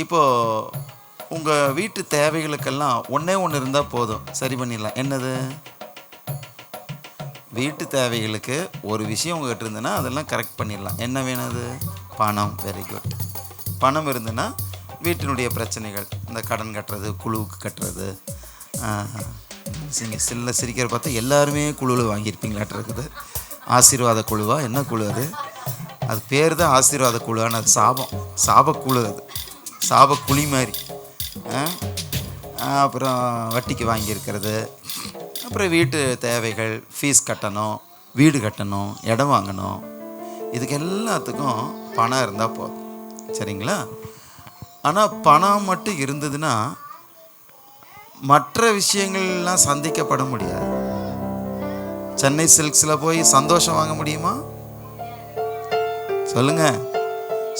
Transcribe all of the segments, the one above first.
இப்போது உங்கள் வீட்டு தேவைகளுக்கெல்லாம் ஒன்றே ஒன்று இருந்தால் போதும், சரி பண்ணிடலாம். என்னது? வீட்டு தேவைகளுக்கு ஒரு விஷயம் உங்கள்கிட்ட இருந்ததுன்னா அதெல்லாம் கரெக்ட் பண்ணிடலாம். என்ன வேணும்? அது பணம். Very good. பணம் இருந்துன்னா வீட்டினுடைய பிரச்சனைகள், இந்த கடன் கட்டுறது, குழுவுக்கு கட்டுறது, சிரிக்கிற பார்த்தா எல்லாருமே குழுவில் வாங்கியிருப்பீங்களாட்டு இருக்குது. ஆசீர்வாத குழுவா? என்ன குழு அது? அது பேர் தான் ஆசீர்வாத குழுவான, அது சாபக்குழு. அது சாபக்குழி மாதிரி. அப்புறம் வட்டிக்கு வாங்கியிருக்கிறது, அப்புறம் வீட்டு தேவைகள், ஃபீஸ் கட்டணும், வீடு கட்டணும், இடம் வாங்கணும். இதுக்கு எல்லாத்துக்கும் பணம் இருந்தால் போதும், சரிங்களா? ஆனால் பணம் மட்டும் இருந்ததுன்னா மற்ற விஷயங்கள்லாம் சந்திக்கப்பட முடியாது. சென்னை சில்க்ஸில் போய் சந்தோஷம் வாங்க முடியுமா? சொல்லுங்க.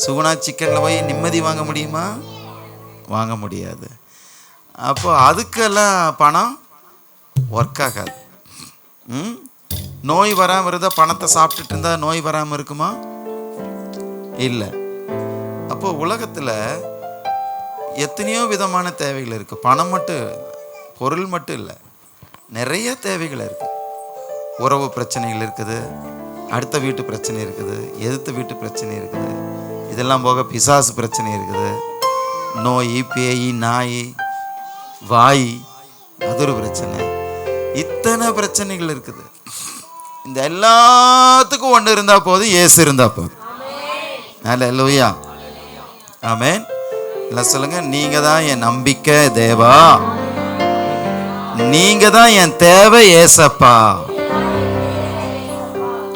சுகுணா சிக்கனில் போய் நிம்மதி வாங்க முடியுமா? வாங்க முடியாது. அப்போ அதுக்கெல்லாம் பணம் ஒர்க் ஆகாது. நோய் வராமல் இருந்தால், பணத்தை சாப்பிட்டுட்டு இருந்தால் நோய் வராமல் இருக்குமா? இல்லை. அப்போ உலகத்தில் எத்தனையோ விதமான தேவைகள் இருக்குது. பணம் மட்டும், பொருள் மட்டும் இல்லை, நிறைய தேவைகள் இருக்குது. உறவு பிரச்சனைகள் இருக்குது, அடுத்த வீட்டு பிரச்சனை இருக்குது, எதிர்த்த வீட்டு பிரச்சனை இருக்குது, இதெல்லாம் போக பிசாசு பிரச்சனை இருக்குது, நோய், பேய், நாய், வாய், அது ஒரு பிரச்சனை. இத்தனை பிரச்சனைகள் இருக்குது. இந்த எல்லாத்துக்கும் ஒன்று இருந்தால் போதும், இயேசு இருந்தால் போதும். அல்லேலூயா, ஆமென். எல்லாம் சொல்லுங்க. நீங்க தான் என் நம்பிக்கை தேவா, நீங்க தான் என் தேவை ஏசப்பா.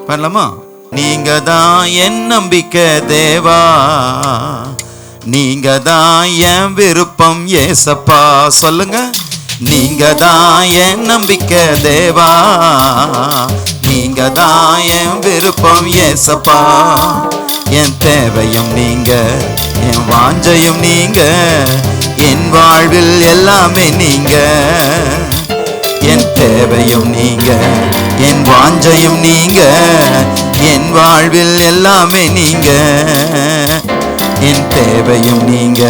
பண்ணலாமா? நீங்க தான் என் நம்பிக்கை தேவா, நீங்க தான் என் விருப்பம் ஏசப்பா. சொல்லுங்க. நீங்க தான் என் நம்பிக்கை தேவா, நீங்க தான் என் விருப்பம் ஏசப்பா. என் தேவையும் நீங்க, என் வாஞ்சையும் நீங்க, என் வாழ்வில் எல்லாமே நீங்க. என் தேவையும் நீங்க, என் வாஞ்சையும் நீங்க, என் வாழ்வில் எல்லாமே நீங்க. என் தேவையும் நீங்க,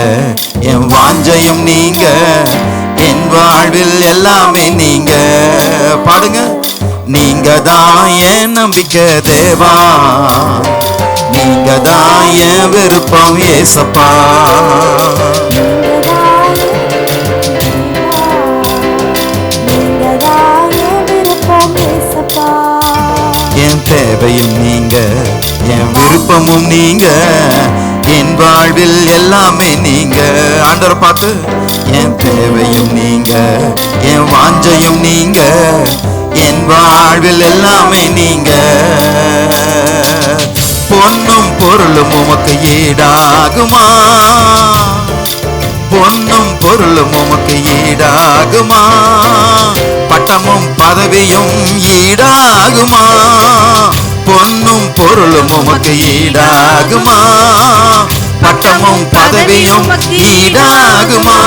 என் வாஞ்சையும் நீங்க, என் வாழ்வில் எல்லாமே நீங்க. பாடுங்க. நீங்க தான் என் நம்பிக்கை தேவா, நீங்க தான் என் விருப்பம் ஏசப்பா. என் தேவையும் நீங்க, என் விருப்பமும் நீங்க, என் வாழ்வில் எல்லாமே நீங்க. ஆண்டவரை பார்த்து. என் தேவையும் நீங்க, என் வாஞ்சையும் நீங்க, என் வாழ்வில் எல்லாமே நீங்க. பொன்னும் பொருளும் உமக்கு ஈடாகுமா? பொன்னும் பொருளும் உமக்கு ஈடாகுமா? பட்டமும் பதவியும் ஈடாகுமா? பொன்னும் பொருளும் உமக்கு ஈடாகுமா? பட்டமும் பதவியும் ஈடாகுமா?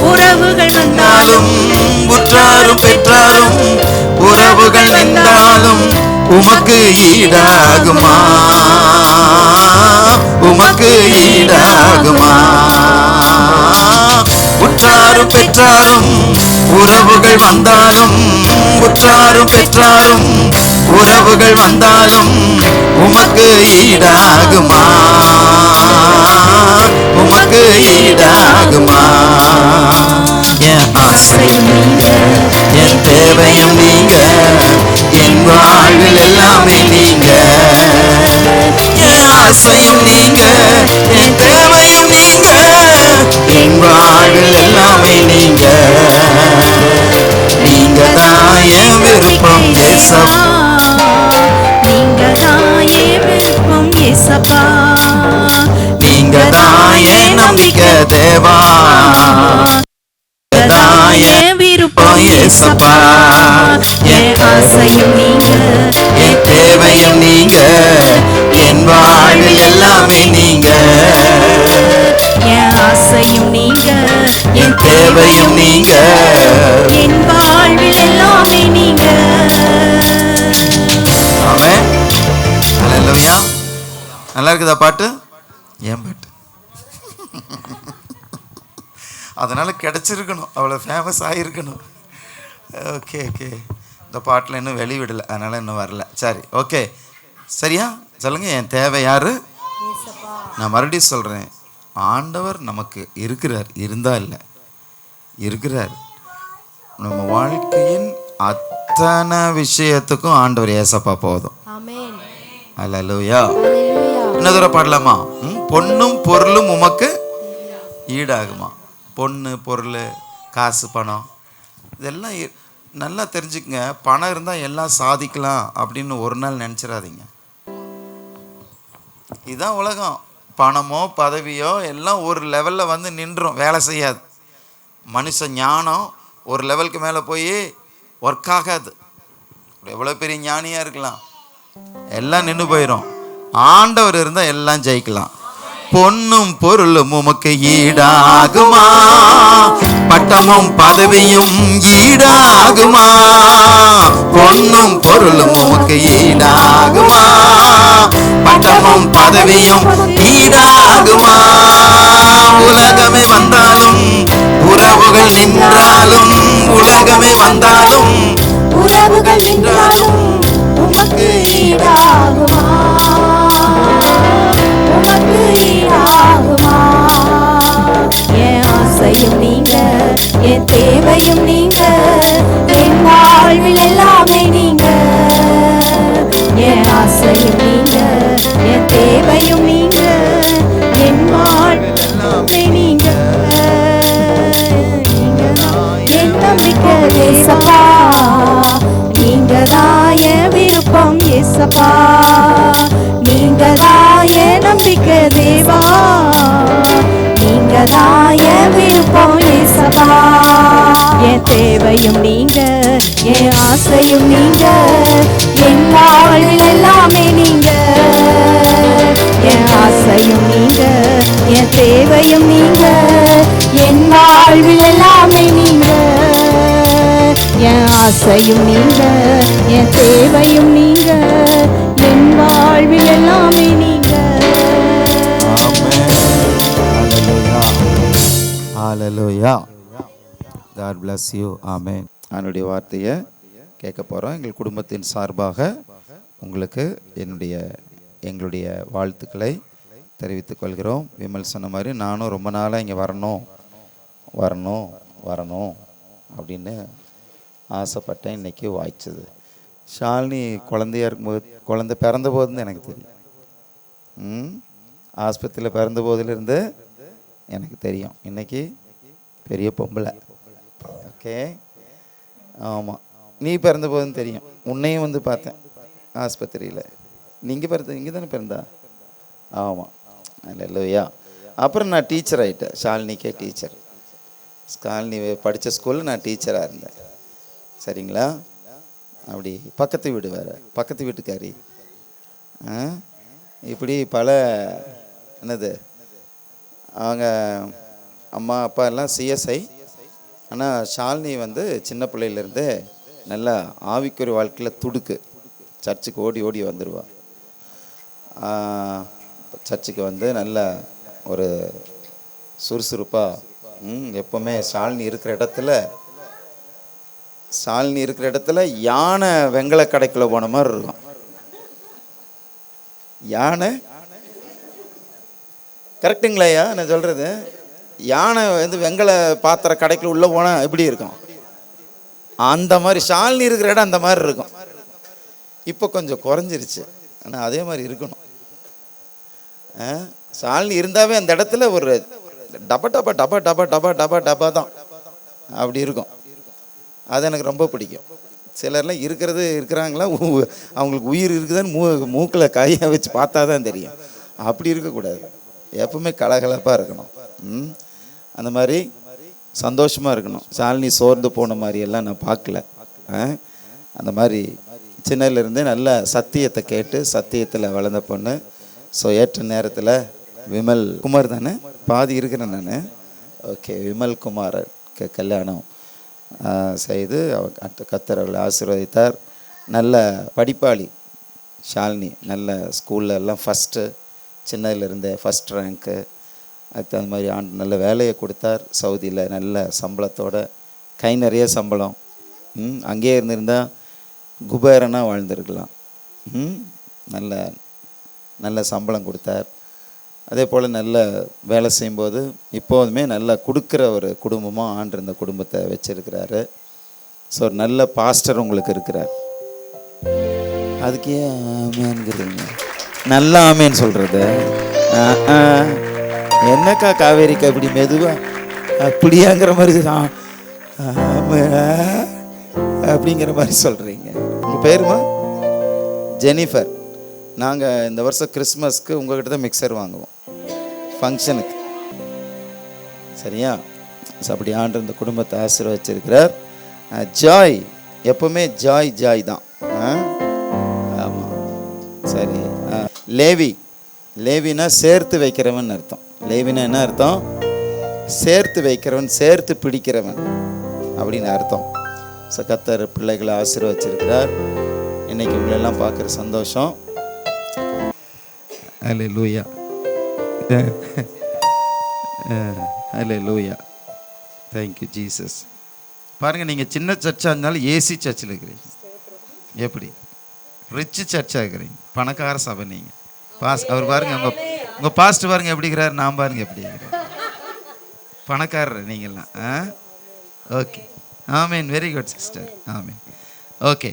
உறவுகள் வந்தாலும், உற்றாரும் பெற்றாரும், உறவுகள் நின்றாலும் உமக்கு ஈடாகுமா? உமக்கு ஈடாகுமா? உற்றாரும் பெற்றாரும், உறவுகள் வந்தாலும், உற்றாரும் பெற்றாரும், உறவுகள் வந்தாலும் உமக்கு ஈடாகுமா? உமக்கு ஈடாகுமா? என் ஆசையும் நீங்க, என் தேவையும் நீங்க, என் வாழ்வில் எல்லாமே நீங்க. என் ஆசையும் நீங்க, என் தேவையும் நீங்க, என் வாழ்வில் எல்லாமே நீங்க. நீங்க தான் என் விருப்பம் ஏசப்பா, நீங்க தான் என் விருப்பம் ஏசப்பா. நீங்க தான் என் நம்பிக்கை தேவா, என் விருப்பம் ஏசப்பா. என் ஆசையும் நீங்க, என் தேவையும் நீங்க, என் வாழ்வில் எல்லாமே நீங்க. என் ஆசையும் நீங்க, என் தேவையும் நீங்க, என் வாழ்வில் எல்லாமே நீங்க. ஆமென். அல்லேலூயா. நல்லா இருக்குதா பாட்டு? ஏன் பாட்டு அதனால் கிடச்சிருக்கணும், அவ்வளோ ஃபேமஸ் ஆகிருக்கணும். ஓகே ஓகே, இந்த பாட்டில் இன்னும் வெளிவிடலை, அதனால் இன்னும் வரல. சரி, ஓகே, சரியா சொல்லுங்கள். என் தேவை யார்? நான் மறுபடியும் சொல்கிறேன், ஆண்டவர் நமக்கு இருக்கிறார், இருந்தா இல்லை, இருக்கிறார். நம்ம வாழ்க்கையின் அத்தனை விஷயத்துக்கும் ஆண்டவர் ஏசப்பா போதும். அல்லேலூயா. என்ன தூரம் பாடலாமா? பொன்னும் பொருளும் உமக்கு ஈடாகுமா? பொண்ணு, பொருள், காசு, பணம், இதெல்லாம் நல்லா தெரிஞ்சுக்கங்க. பணம் இருந்தால் எல்லாம் சாதிக்கலாம் அப்படின்னு ஒரு நாள் நினச்சிடாதீங்க. இதுதான் உலகம். பணமோ பதவியோ எல்லாம் ஒரு லெவலில் வந்து நின்றும், வேலை செய்யாது. மனுஷ ஞானம் ஒரு லெவலுக்கு மேலே போய் ஒர்க் ஆகாது. எவ்வளோ பெரிய ஞானியாக இருக்கலாம், எல்லாம் நின்று போயிடும். ஆண்டவர் இருந்தால் எல்லாம் ஜெயிக்கலாம். பொன்னும் பொருளும் உமக்கு ஈடாகுமா? பட்டமும் பதவியும் ஈடாகுமா? பொன்னும் பொருளும் உமக்கு ஈடாகுமா? பட்டமும் பதவியும் ஈடாகுமா? உலகமே வந்தாலும் உறவுகள் நின்றாலும், உலகமே வந்தாலும் உறவுகள் நின்றாலும் உமக்கு ஈடாகுமா? உமக்கு ஈடாகுமா? என் ஆசையும் நீங்க, என் தேவையும் நீங்க, என் வாழ்வில் எல்லாமே நீங்க. என் ஆசையும் நீங்க, என் தேவையும் நீங்க, என் வாழ்வில் எல்லாமே நீங்க. என் நம்பிக்கை ஏசப்பா, நீங்க தான் என் விருப்பம் ஏசப்பா, நீங்க தான் என் நம்பிக்கை தேவா, நீங்க தான் என் விருப்பம் ஏசப்பா. என் தேவையும் நீங்க, என் ஆசையும் நீங்க, என் வாழ்வில் எல்லாமே நீங்க. என் ஆசையும் நீங்க, என் தேவையும் நீங்க, என் வாழ்வில் எல்லாமே நீங்க. என் ஆசையும் நீங்க, என் தேவையும் நீங்க, என் வாழ்வில் எல்லாமே நீங்க. ஹல்லேலூயா. God bless you. ஆமென். என்னுடைய வார்த்தையை கேட்க போகிறோம். எங்கள் குடும்பத்தின் சார்பாக உங்களுக்கு எங்களுடைய வாழ்த்துக்களை தெரிவித்துக் கொள்கிறோம். விமல் சொன்ன மாதிரி நானும் ரொம்ப நாளாக இங்கே வரணும் வரணும் வரணும் அப்படின்னு ஆசைப்பட்டேன். இன்றைக்கி வாய்ச்சது. ஷாலினி குழந்தையாக இருக்கும்போது, குழந்தை பிறந்த போதுன்னு எனக்கு தெரியும். ஆஸ்பத்திரியில் பிறந்த போதிலிருந்து எனக்கு தெரியும். இன்றைக்கி பெரிய பொம்பளை. ஓகே, ஆமாம். நீ பிறந்த போதுன்னு தெரியும். உன்னையும் வந்து பார்த்தேன் ஆஸ்பத்திரியில். நீங்கள் இங்கே தானே பிறந்தா? ஆமாம். அல்லேலூயா. அப்புறம் நான் டீச்சர் ஆகிட்டேன். ஷாலினிக்கே டீச்சர். ஷாலினி படித்த ஸ்கூலில் நான் டீச்சராக இருந்தேன். சரிங்களா? அப்படி பக்கத்து வீடு வேறு, பக்கத்து வீட்டுக்காரி. இப்படி பல என்னது, அவங்க அம்மா அப்பா எல்லாம் சிஎஸ்ஐ. ஆனால் ஷாலினி வந்து சின்ன பிள்ளையிலேருந்து நல்லா ஆவிக்குரிய வாழ்க்கையில் துடுக்கு. சர்ச்சுக்கு ஓடி ஓடி வந்துடுவாள். சர்ச்சுக்கு வந்து நல்ல ஒரு சுறுசுறுப்பாக எப்போவுமே ஷாலினி இருக்கிற இடத்துல யானை வெங்கல கடைக்குள்ள போன மாதிரி இருக்கும். யானை கரெக்டுங்களாயா நான் சொல்கிறது? யானை வந்து வெங்கல பாத்திர கடைக்குள்ள உள்ளே போனால் எப்படி இருக்கும்? அந்த மாதிரி ஷாலினி இருக்கிற இடம் அந்த மாதிரி இருக்கும். இப்போ கொஞ்சம் குறைஞ்சிருச்சு, ஆனால் அதே மாதிரி இருக்கணும். ஷாலினி இருந்தாவே அந்த இடத்துல ஒரு டபா டபா டபா டபா டபா டபா டபா தான் அப்படி இருக்கும். அது எனக்கு ரொம்ப பிடிக்கும். சிலர்லாம் இருக்கிறாங்களா, அவங்களுக்கு உயிர் இருக்குதுன்னு மூக்கில் கையை வச்சு பார்த்தா தான் தெரியும். அப்படி இருக்கக்கூடாது. எப்பவுமே கலகலப்பாக இருக்கணும். அந்த மாதிரி சந்தோஷமாக இருக்கணும். ஷாலினி சோர்ந்து போன மாதிரியெல்லாம் நான் பார்க்கல. அந்த மாதிரி சின்னதுலேருந்தே நல்ல சத்தியத்தை கேட்டு சத்தியத்தில் வளர்ந்த பொண்ணு. ஸோ ஏற்ற நேரத்தில் விமல் குமார் தானே பாதி இருக்கிறேன் நான். ஓகே, விமல் குமாருக்கு கல்யாணம் செய்து கர்த்தர் அவர்களை ஆசீர்வதித்தார். நல்ல படிப்பாளி ஷாலினி. நல்ல ஸ்கூலில் எல்லாம் ஃபஸ்ட்டு, சின்னதுலேருந்து ஃபஸ்ட் ரேங்க்கு. அதுக்கு தகுந்த மாதிரி ஆண்டு நல்ல வேலையை கொடுத்தார். சவுதியில் நல்ல சம்பளத்தோட, கை நிறைய சம்பளம். அங்கேயே இருந்திருந்தால் குபேரனாக வாழ்ந்துருக்கலாம். நல்ல நல்ல சம்பளம் கொடுத்தார். அதே போல் நல்ல வேலை செய்யும்போது இப்போதுமே நல்லா கொடுக்குற ஒரு குடும்பமாக ஆண்டு இந்த குடும்பத்தை வச்சுருக்கிறாரு. ஸோ ஒரு நல்ல பாஸ்டர் உங்களுக்கு இருக்கிறார். அதுக்கு ஏன் ஆமேன்கிறீங்க? நல்லா ஆமேன்னு சொல்கிறது என்னக்கா காவேரிக்கா இப்படி மெதுவாக அப்படியாங்கிற மாதிரி அப்படிங்கிற மாதிரி சொல்கிறீங்க. உங்கள் பேருமா? ஜெனிஃபர். நாங்கள் இந்த வருஷம் கிறிஸ்மஸ்க்கு உங்கள்கிட்ட தான் மிக்சர் வாங்குவோம் ஃபங்க்ஷனுக்கு. சரியா? அப்படி ஆண்டு இந்த குடும்பத்தை ஆசீர்வதிச்சிருக்கிறார். ஜாய், எப்பவுமே ஜாய் ஜாய் தான். ஆமாம், சரி. லேவி, லேவினா சேர்த்து வைக்கிறவன் அர்த்தம். லேவினா என்ன அர்த்தம்? சேர்த்து வைக்கிறவன், சேர்த்து பிடிக்கிறவன் அப்படின்னு அர்த்தம். ஸோ கர்த்தர் பிள்ளைகளை ஆசீர்வதிச்சிருக்கிறார். இன்னைக்கு உங்களெல்லாம் பார்க்குற சந்தோஷம். அல்லேலூயா, அல்லேலூயா, தேங்க்யூ ஜீசஸ். பாருங்கள், நீங்கள் சின்ன சர்ச்சாக இருந்தாலும் ஏசி சர்ச்சில் இருக்கிறீங்க. எப்படி ரிச்சு சர்ச்சாக இருக்கிறீங்க, பணக்கார சபை நீங்கள். அவர் பாருங்கள், உங்கள் பாஸ்ட் பாருங்கள் எப்படி இருக்கிறார், நான் பாருங்கள் எப்படி இருக்கிறேன். பணக்காரர் நீங்கள்லாம். ஓகே, ஆமீன், வெரி குட் சிஸ்டர், ஆமீன். ஓகே,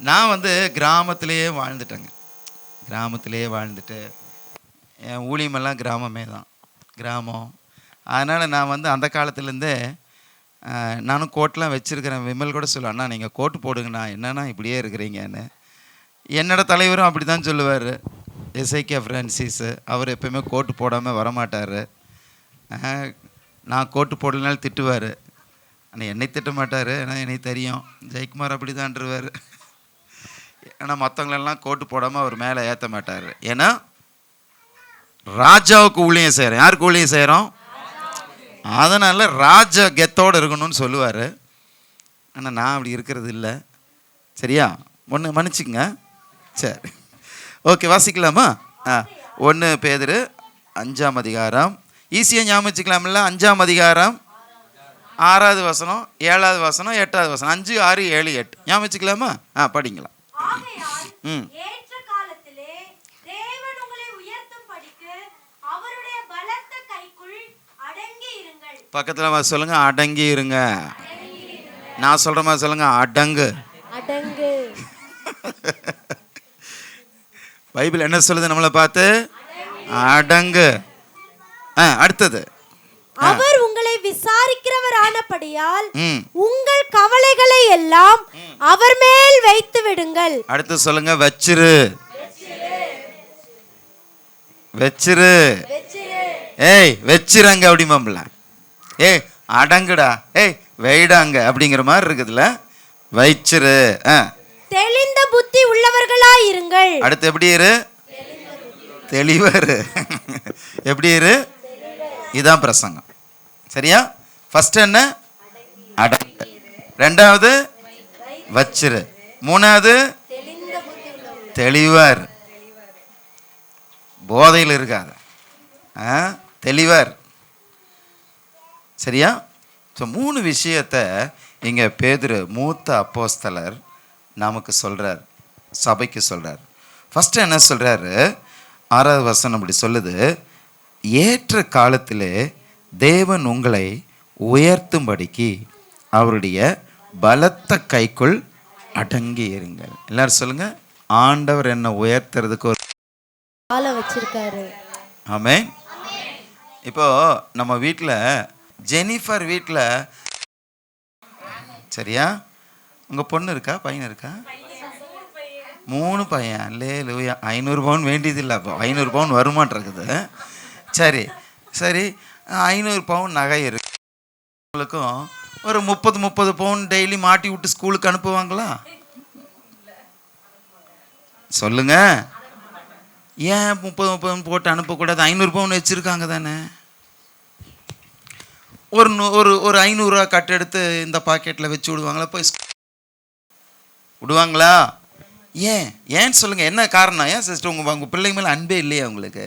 நான் கிராமத்திலேயே வாழ்ந்துட்டேங்க. கிராமத்திலேயே வாழ்ந்துட்டு என் ஊழியமெல்லாம் கிராமமே தான், கிராமம். அதனால் நான் அந்த காலத்துலேருந்தே நானும் கோட்டெலாம் வச்சுருக்கிறேன். விமல் கூட சொல்லுவேன், அண்ணா நீங்கள் கோட்டு போடுங்கண்ணா, என்னன்னா இப்படியே இருக்கிறீங்கன்னு. என்னோடய தலைவரும் அப்படி தான் சொல்லுவார், எஸ்ஐகே ஃப்ரான்சிஸு. அவர் எப்போயுமே கோட்டு போடாமல் வரமாட்டார். நான் கோட்டு போடலனாலும் திட்டுவார். ஆனால் என்னை திட்ட மாட்டார், ஏன்னா எனக்கு தெரியும் ஜெயக்குமார் அப்படி தான்ருவார். ஏன்னா மற்றவங்களெல்லாம் கோட்டு போடாமல் அவர் மேலே ஏற்ற மாட்டார். ஏன்னா ராஜாவுக்கு ஊழியம் செய்கிறேன். யாருக்கு ஊழியம் செய்கிறோம்? அதனால் ராஜ கெத்தோடு இருக்கணும்னு சொல்லுவார். ஆனால் நான் அப்படி இருக்கிறது இல்லை. சரியா? ஒன்று மன்னிச்சுங்க. சரி, ஓகே, வாசிக்கலாமா? 1 பேதுரு 5ஆம் அதிகாரம். ஈஸியாக ஞாபகம் வச்சுக்கலாம்ல. 5ஆம் அதிகாரம் 6வது வசனம், 7வது வசனம், 8வது வசனம். 5, 6, 7, 8 ஞாபகம் வச்சுக்கலாமா? படிங்களா. பக்கத்தில் சொல்லுங்க, அடங்கி இருங்க. நான் சொல்ற மாதிரி சொல்லுங்க, அடங்கு. பைபிள் என்ன சொல்லுது நம்மளை பார்த்து? அடங்கு. அடுத்தது, அவர் உங்களை விசாரிக்கிறவர் ஆனபடியால் உங்கள் கவலைகளை எல்லாம் அவர் மேல் வைத்து விடுங்கள். அடுத்து சொல்லுங்க, வச்சிரு. வச்சிரு. ஏய் வச்சிரங்க அப்படிமாம்ல. ஏய் அடங்குடா, ஏய் வைடாங்க அப்படிங்கிற மாதிரி இருக்குதுல்ல. வச்சிரு. தெளிந்த புத்தி உள்ளவர்களாய் இருங்கள். அடுத்து எப்படி இரு? தெளிவர். எப்படி இரு? இதான் பிரசங்கம். சரியா? ஃபர்ஸ்ட் என்ன? அடங்கு. 2வது வச்சிரு. 3வது தெளிவர். போதையில் இருக்காத, தெளிவர். சரியா? ஸோ 3 விஷயத்தை இங்கே பேதுரு மூத்த அப்போஸ்தலர் நமக்கு சொல்கிறார், சபைக்கு சொல்கிறார். ஃபஸ்ட்டு என்ன சொல்கிறாரு? 6வது வசனம் அப்படி சொல்லுது, ஏற்ற காலத்திலே தேவன் உங்களை உயர்த்தும்படிக்கு அவருடைய பலத்த கைக்குள் அடங்கி இருங்கள். எல்லாரும் சொல்லுங்க, ஆண்டவர் என்ன உயர்த்துறதுக்கு ஒரு ஆளை வச்சிருக்காரு. ஆமென். இப்போ நம்ம வீட்டில், ஜெனிஃபர் வீட்டில், சரியா, உங்கள் பொண்ணு இருக்கா, பையன் இருக்கா? 3 பையன். அல்லேலூயா. 500 பவுன் வேண்டியதில்லை. அப்போ 500 பவுன் வருமானருக்குது. சரி சரி, 500 பவுன் நகை இருக்கு. உங்களுக்கும் ஒரு 30 பவுன் டெய்லி மாட்டி விட்டு ஸ்கூலுக்கு அனுப்புவாங்களா? சொல்லுங்க. ஏன் 30 போட்டு அனுப்பக்கூடாது? 500 பவுன் வச்சுருக்காங்க தானே. ஒரு 500 ரூபா கட்டு எடுத்து இந்த பாக்கெட்டில் வச்சு விடுவாங்களா? போய் விடுவாங்களா? ஏன்னு சொல்லுங்க, என்ன காரணம்? ஏன் சிஸ்டர் உங்க பிள்ளைங்க மேல அன்பே இல்லையா உங்களுக்கு?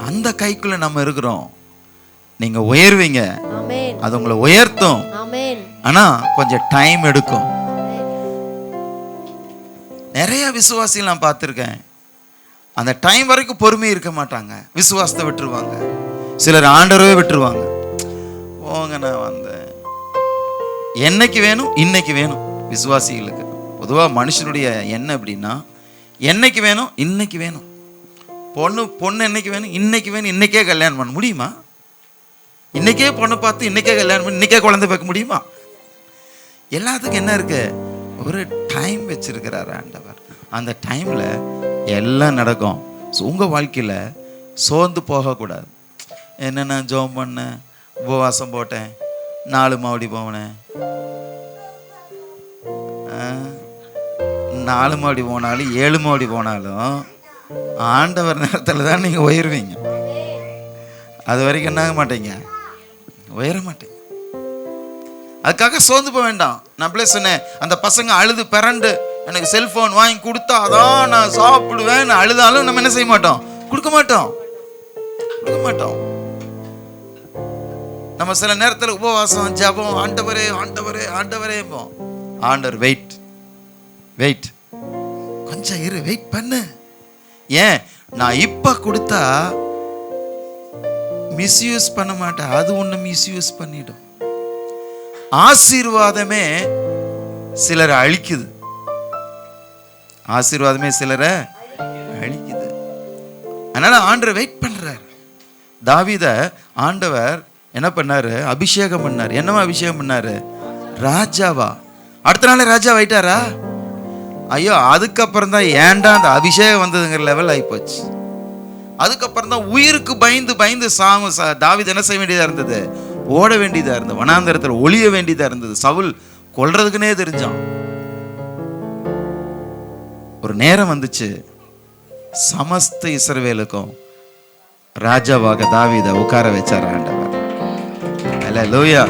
அந்த கைக்குள்ள நம்ம இருக்கிறோம். நீங்க உயர்வீங்க, அது உங்களை உயர்த்தும். ஆனா கொஞ்சம் டைம் எடுக்கும். நிறைய விசுவாசிகள் நான் பார்த்துருக்கேன், அந்த டைம் வரைக்கும் பொறுமை இருக்க மாட்டாங்க, விசுவாசத்தை விட்டுருவாங்க. சிலர் ஆண்டவரவே விட்டுருவாங்க. போங்க, நான் வந்தேன், என்னைக்கு வேணும் இன்னைக்கு வேணும். விசுவாசிகளுக்கு பொதுவாக மனுஷனுடைய எண்ணம் எப்படின்னா, என்னைக்கு வேணும் இன்னைக்கு வேணும். பொண்ணு என்னைக்கு வேணும் இன்னைக்கு வேணும். இன்னைக்கே கல்யாணம் பண்ண முடியுமா? இன்னைக்கே பொண்ணை பார்த்து இன்னைக்கே கல்யாணம் பண்ணி இன்னைக்கே குழந்தை பார்க்க முடியுமா? எல்லாத்துக்கும் என்ன இருக்கு? ஒரு டைம் வச்சிருக்கிறார் ஆண்டவர். அந்த டைம்ல எல்லாம் நடக்கும். உங்கள் வாழ்க்கையில் சோர்ந்து போகக்கூடாது. என்ன, நான் ஜெபம் பண்ணேன், உபவாசம் போட்டேன், 4 மாவடி போனேன், 4 மாவடி போனாலும் 7 மாவடி போனாலும் ஆண்டவர் நேரத்தில் தான் நீங்கள் உயருவீங்க. அது வரைக்கும் என்ன ஆக மாட்டீங்க, உயர மாட்டீங்க. அதுக்காக சோர்ந்து போக வேண்டாம். நான் சொன்னேன், அந்த பசங்க அழுது பிறண்டு எனக்கு செல்போன் வாங்கி கொடுத்தா அதான் நான் சாப்பிடுவேன் அழுதாலும் நம்ம என்ன செய்ய மாட்டோம், கொடுக்க மாட்டோம். நம்ம சில நேரத்தில் உபவாசம், ஜெபம், ஆண்டவரே ஆண்டவரே ஆண்டவரே, ஆண்டவர் வெயிட் கொஞ்சம் இரு, வெயிட் பண்ணு. ஏன், நான் இப்ப கொடுத்தா மிஸ்யூஸ் பண்ண மாட்டேன், அது ஒண்ணு மிஸ்யூஸ் பண்ணிடும். ஆசீர்வாதமே சிலரை அழிக்குது. ஆசீர்வாதமே சிலரை அழிக்குது. அதனால ஆண்டவர் வெயிட் பண்றார். தாவீத ஆண்டவர் என்ன பண்ணாரு? அபிஷேகம் பண்ணார். என்னவா அபிஷேகம் பண்ணாரு? ராஜாவா. அடுத்த நாளே ராஜா ஆயிட்டாரா? ஐயோ, அதுக்கப்புறம் தான் ஏன்டா அந்த அபிஷேகம் வந்ததுங்கிற லெவல் ஆயிப்போச்சு. அதுக்கப்புறம் தான் உயிருக்கு பயந்து தாவீது என்ன செய்ய வேண்டியதா இருந்தது? ஓட வேண்டியதா இருந்தது, வனாந்தரத்தில் ஒளிய வேண்டியதா இருந்தது. சவுல் கொல்றதுக்குன்னே தெரிஞ்சான். ஒரு நேரம் வந்துச்சு, சமஸ்த இஸ்ரவேலுக்கும் ராஜாவாக தாவீதை உட்கார வச்சார் ஆண்டவர். அல்லேலூயா.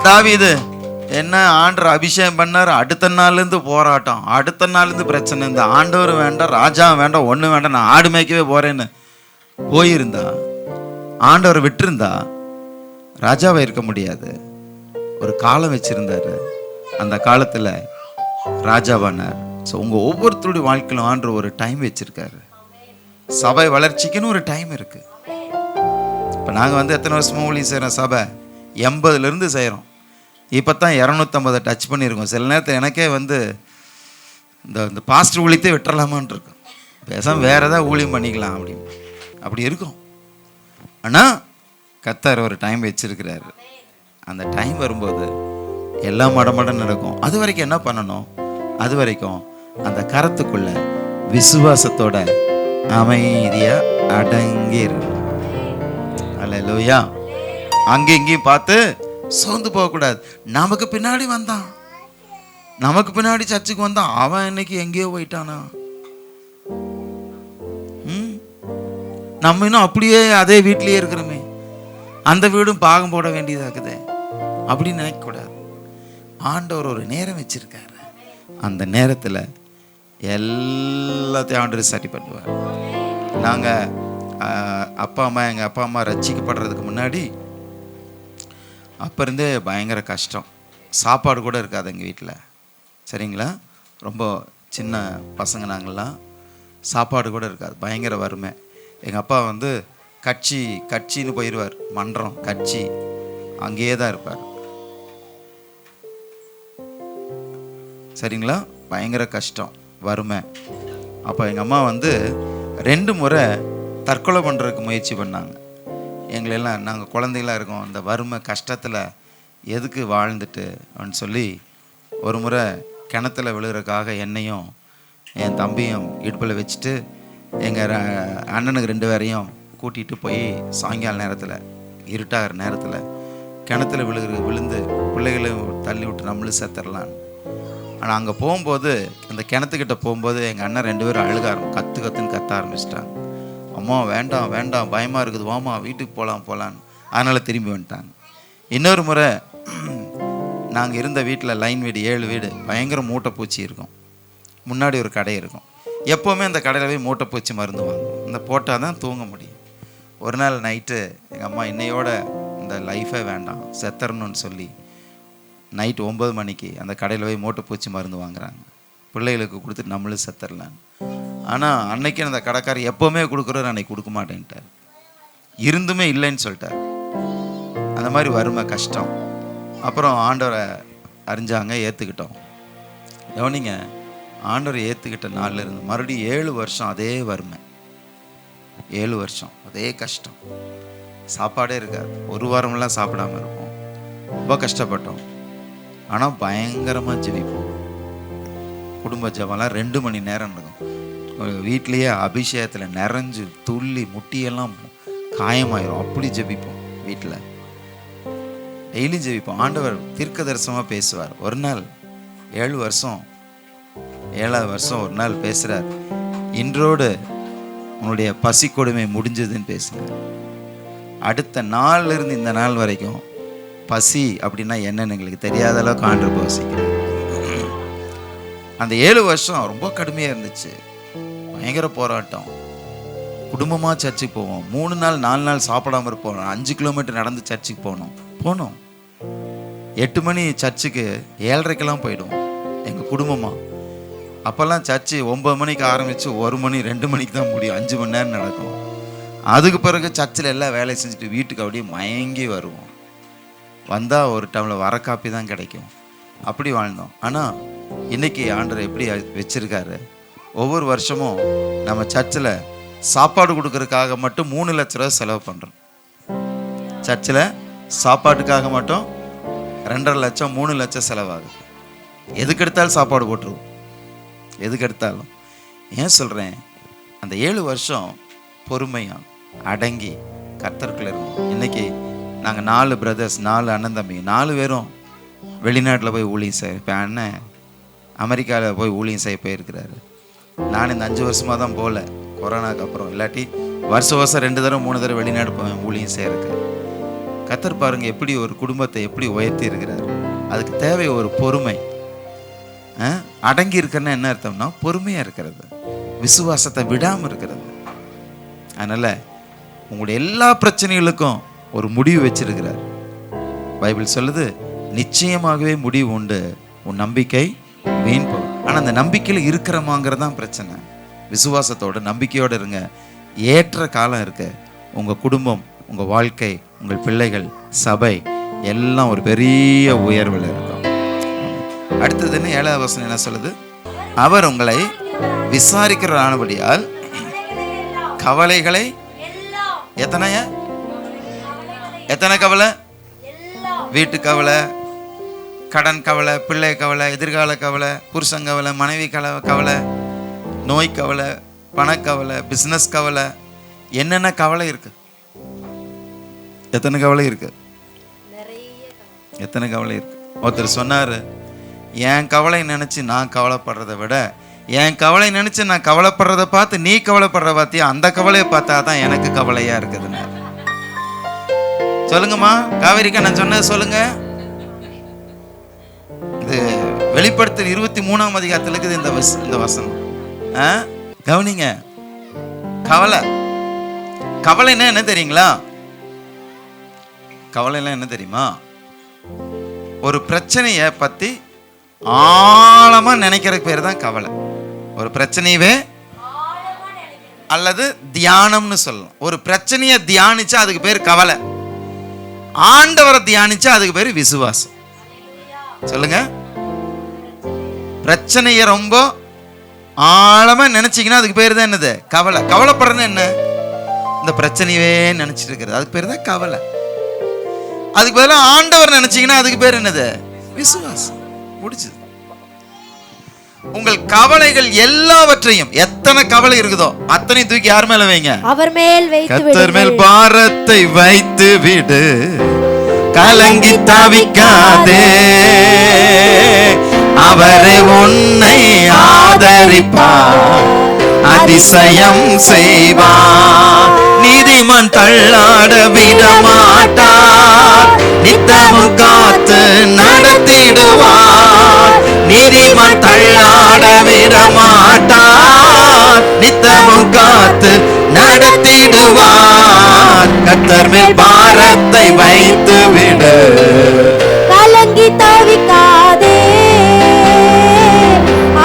தாவீது என்ன ஆண்டவர் அபிஷேகம் பண்ணார். அடுத்த நாள்ல இருந்து போராட்டம், அடுத்த நாள்ல இருந்து பிரச்சனை. இந்த ஆண்டவர் வேண்டாம், ராஜா வேண்டாம், ஒண்ணு வேண்டாம், நான் ஆடு மேய்க்கவே போறேன்னு போயிருந்தா, ஆண்டவர் விட்டுருந்தா ராஜாவை இருக்க முடியாது. ஒரு காலம் வச்சிருந்தாரு, அந்த காலத்துல ராஜாவானார். ஸோ உங்க ஒவ்வொருத்தருடைய வாழ்க்கையிலும் ஆண்டவர் ஒரு டைம் வச்சிருக்காரு. சபை வளர்ச்சிக்குன்னு ஒரு டைம் இருக்கு. இப்போ நாங்கள் எத்தனை வருஷமா ஊழியம் செய்கிறோம்? சபை 80லேருந்து செய்கிறோம். இப்போ தான் 250 டச் பண்ணியிருக்கோம். சில நேரத்தில் எனக்கே இந்த பாஸ்டர் ஊழியத்தை விட்டுறலாமான் இருக்கும். பேசாமல் வேறு ஏதாவது ஊழியம் பண்ணிக்கலாம் அப்படி இருக்கும். ஆனால் கர்த்தர் ஒரு டைம் வச்சிருக்கிறாரு. அந்த டைம் வரும்போது எல்லாம் மடமடம் நடக்கும். அது வரைக்கும் என்ன பண்ணணும்? அது வரைக்கும் அந்த கரத்துக்குள்ள விசுவாசத்தோட அமைதியா அடங்கிரு. அல்லேலூயா. அங்கேயும் இங்கேயும் பார்த்து சோர்ந்து போகக்கூடாது. நமக்கு பின்னாடி வந்தான், நமக்கு பின்னாடி சர்ச்சுக்கு வந்தான், அவன் இன்னைக்கு எங்கேயோ போயிட்டானா? நம்ம இன்னும் அப்படியே அதே வீட்லயே இருக்கிறோமே, அந்த வீடும் பாகம் போட வேண்டியதாக்குதே அப்படின்னு நினைக்கக்கூடாது. ஆண்டவர் ஒரு நேரம் வச்சிருக்காரு. அந்த நேரத்தில் எல்லாத்தையும் ஆண்டவர் சரி பண்ணுவார். நாங்கள் எங்கள் அப்பா அம்மா ரட்சிக்கப்படுறதுக்கு முன்னாடி அப்போ இருந்தே பயங்கர கஷ்டம். சாப்பாடு கூட இருக்காது எங்கள் வீட்டில். சரிங்களா? ரொம்ப சின்ன பசங்க நாங்கள்லாம். சாப்பாடு கூட இருக்காது, பயங்கர வறுமை. எங்கள் அப்பா கட்சின்னு போயிடுவார். மன்றம், கட்சி, அங்கேயே தான் இருப்பார். சரிங்களா? பயங்கர கஷ்டம், வறுமை. அப்போ எங்கள் அம்மா 2 முறை தற்கொலை பண்ணுறதுக்கு முயற்சி பண்ணாங்க. எங்களெல்லாம், நாங்கள் குழந்தைகளாக இருக்கோம், அந்த வறுமை கஷ்டத்தில் எதுக்கு வாழ்ந்துட்டு அப்படின்னு சொல்லி ஒரு முறை கிணத்துல விழுகிறதுக்காக என்னையும் என் தம்பியும் இடுப்பில் வச்சுட்டு எங்கள் அண்ணனுக்கு 2 பேரையும் கூட்டிகிட்டு போய் சாயங்கால நேரத்தில், இருட்டாகிற நேரத்தில் கிணத்துல விழுந்து பிள்ளைகளையும் தள்ளி விட்டு நம்மளும் செத்துடலான்னு. ஆனால் அங்கே போகும்போது, அந்த கிணத்துக்கிட்ட போகும்போது எங்கள் அண்ணன் 2 பேரும் அழுக கத்துன்னு கத்த ஆரம்பிச்சிட்டாங்க. அம்மா வேண்டாம் வேண்டாம், பயமாக இருக்குது, வாமா வீட்டுக்கு போகலான்னு. அதனால் திரும்பி வந்துட்டாங்க. இன்னொரு முறை நாங்கள் இருந்த வீட்டில் லைன் வீடு 7 வீடு, பயங்கர மூட்டைப்பூச்சி இருக்கும். முன்னாடி ஒரு கடை இருக்கும். எப்போவுமே அந்த கடையில் போய் மூட்டைப்பூச்சி மருந்து வாங்கும். இந்த போட்டால் தான் தூங்க முடியும். ஒரு நாள் நைட்டு எங்கள் அம்மா இன்னையோட இந்த லைஃபே வேண்டாம், செத்தரணும்னு சொல்லி நைட்டு 9 மணிக்கு அந்த கடையில் போய் மூட்டைப்பூச்சி மருந்து வாங்குறாங்க. பிள்ளைகளுக்கு கொடுத்துட்டு நம்மளும் செத்தரலான்னு. ஆனால் அன்னைக்கு அந்த கடைக்காரர் எப்போவுமே கொடுக்குறவர் அன்னைக்கு கொடுக்க மாட்டேன்ட்டார். இருந்துமே இல்லைன்னு சொல்லிட்டார். அந்த மாதிரி வறுமை கஷ்டம். அப்புறம் ஆண்டவரை அறிஞ்சாங்க, ஏற்றுக்கிட்டோம். கவனிங்க, ஆண்டவரை ஏற்றுக்கிட்ட நாளில் இருந்து மறுபடியும் 7 வருஷம் அதே வறுமை, 7 வருஷம் அதே கஷ்டம். சாப்பாடே இருக்காது. ஒரு வாரமெல்லாம் சாப்பிடாம இருப்போம். ரொம்ப கஷ்டப்பட்டோம். ஆனால் பயங்கரமாக ஜெபிப்போம். குடும்ப ஜெபம்லாம் 2 மணி நேரம் நடக்கும். வீட்லேயே அபிஷேகத்தில் நிறைஞ்சு துள்ளி முட்டியெல்லாம் காயமாயிரும். அப்படி ஜெபிப்போம். வீட்டில் டெய்லியும் ஜெபிப்போம். ஆண்டவர் தீர்க்க தரிசனமாக பேசுவார். ஒரு நாள் 7 வருஷம் 7வது வருஷம் ஒரு நாள் பேசுகிறார். இன்றோடு உன்னுடைய பசி கொடுமை முடிஞ்சதுன்னு பேசுகிறார். அடுத்த நாள்ல இருந்து இந்த நாள் வரைக்கும் பசி அப்படின்னா என்னன்னு எங்களுக்கு தெரியாத அளவுக்கு ஆண்டவர் பசிக்கிறார். அந்த 7 வருஷம் ரொம்ப கடுமையாக இருந்துச்சு. பயங்கர போராட்டம். குடும்பமாக சர்ச்சுக்கு போவோம். 3 நாள் 4 நாள் சாப்பிடாம இருப்போம். 5 கிலோமீட்டர் நடந்து சர்ச்சுக்கு போனோம். 8 மணி சர்ச்சுக்கு 7:30க்கெல்லாம் போயிடுவோம் எங்கள் குடும்பமாக. அப்போல்லாம் சர்ச்சு 9 மணிக்கு ஆரம்பித்து 1 மணி 2 மணிக்கு தான் முடியும். 5 மணி நேரம் நடக்கும். அதுக்கு பிறகு சர்ச்சில் எல்லாம் வேலை செஞ்சுட்டு வீட்டுக்கு அப்படியே மயங்கி வருவோம். வந்தால் ஒரு டம்ளர் வர காப்பி தான் கிடைக்கும். அப்படி வாழ்ந்தோம். ஆனால் இன்னைக்கு ஆண்டவர் எப்படி வச்சிருக்காரு, ஒவ்வொரு வருஷமும் நம்ம சர்ச்சில் சாப்பாடு கொடுக்கறதுக்காக மட்டும் 3 லட்ச ரூபா செலவு பண்ணுறோம். சர்ச்சில் சாப்பாட்டுக்காக மட்டும் 2.5 லட்சம் 3 லட்சம் செலவாகுது. எதுக்கு எடுத்தாலும் சாப்பாடு போட்டுருவோம். எதுக்கு எடுத்தாலும். ஏன் சொல்கிறேன், அந்த 7 வருஷம் பொறுமையாக அடங்கி கர்த்தருக்குள்ள இருந்தோம். இன்னைக்கு நாங்கள் 4 பிரதர்ஸ், 4 அண்ணன் தம்பி, 4 பேரும் வெளிநாட்டில் போய் ஊழியம் செய்ய. இப்போ அண்ணன் அமெரிக்காவில் போய் ஊழியம் செய்ய போயிருக்கிறாரு. நான் இந்த 5 வருஷமாக தான் போகல, கொரோனாக்கு அப்புறம். இல்லாட்டி வருஷம் 2 தடவை 3 தடவை வெளிநாடு போவேன் ஊழியம் செய்யறதுக்கு. கர்த்தர் பாருங்க எப்படி ஒரு குடும்பத்தை எப்படி உயர்த்தி இருக்கிறார். அதுக்கு தேவை ஒரு பொறுமை. அடங்கி இருக்கிறன்னா என்ன அர்த்தம்னா பொறுமையாக இருக்கிறது, விசுவாசத்தை விடாமல் இருக்கிறது. அதனால் உங்களுடைய எல்லா பிரச்சனைகளுக்கும் ஒரு முடிவு வச்சிருக்கிறார். பைபிள் சொல்லுது, நிச்சயமாகவே முடிவு உண்டு, உன் நம்பிக்கை வீண் போகும். ஆனால் அந்த நம்பிக்கையில் இருக்கிறமாங்கிறது தான் பிரச்சனை. விசுவாசத்தோட நம்பிக்கையோடு இருங்க. ஏற்ற காலம் இருக்கு. உங்கள் குடும்பம், உங்கள் வாழ்க்கை, உங்கள் பிள்ளைகள், சபை எல்லாம் ஒரு பெரிய உயர்வில் இருக்கும். அடுத்ததுன்னு 7வது வசனம் என்ன சொல்லுது, அவர் உங்களை விசாரிக்கிற ஆனபடியால் கவலைகளை எத்தனை கவலை? வீட்டு கவலை, கடன் கவலை, பிள்ளை கவலை, எதிர்கால கவலை, புருஷன் கவலை, மனைவி கவலை, நோய் கவலை, பணக்கவலை, பிஸ்னஸ் கவலை, என்னென்ன கவலை இருக்கு? எத்தனை கவலை இருக்கு? எத்தனை கவலை இருக்கு? ஒருத்தர் சொன்னார், என் கவலை நினச்சி நான் கவலைப்படுறதை விட என் கவலை நினச்சி நான் கவலைப்படுறதை பார்த்து நீ கவலைப்படுற பார்த்தியா, அந்த கவலையை பார்த்தா தான் எனக்கு கவலையாக இருக்குதுன்னு. சொல்லுங்கம்மா, காவேரிக்கா நான் சொன்னது சொல்லுங்க. இது வெளிப்படுத்தல் 23ஆம் அதிகாரத்தில் இருக்குது இந்த வசனம். கவனிங்க. கவலைன்னா என்ன தெரியுங்களா? கவலைன்னா என்ன தெரியுமா? ஒரு பிரச்சனையை பற்றி ஆழமா நினைக்கிறதுக்கு பேர் தான் கவலை. ஒரு பிரச்சனையவே அல்லது தியானம்னு சொல்லலாம். ஒரு பிரச்சனையை தியானிச்சா அதுக்கு பேர் கவலை. ஆண்டவரை தியானிச்சா அதுக்கு பேர் விசுவாசம். சொல்லுங்க. பிரச்சனையை ரொம்ப ஆழமா நினைச்சீங்கன்னா அதுக்கு பேர் தான் என்னது? கவலை. கவலைப்படுறது என்ன? இந்த பிரச்சனையவே நினைச்சிட்டு இருக்கிறது, அதுக்கு பேர் தான் கவலை. அதுக்கு பதிலாக ஆண்டவர் நினைச்சீங்கன்னா அதுக்கு பேர் என்னது? விசுவாசம். முடிச்சது. உங்கள் கவலைகள் எல்லாவற்றையும், எத்தனை கவலை இருக்குதோ அத்தனை தூக்கி யார் மேல வைங்க? அவர் மேல் வைத்து விடு. கர்த்தர் மேல் பாரத்தை வைத்து விடு, கலங்கி தவிக்காதே, அவரே உன்னை ஆதரிப்பார், அதிசயம் செய்வார், நீதிமான் தள்ளாட விட மாட்டார், நித்தமும் காத்து நடத்தி நீதிமான் தள்ளாட விட மாட்டார், நித்தமும் காத்து நடத்திடுவார். கர்த்தர் மேல் பாரத்தை வைத்து விடு, கலங்கி தவிக்காதே,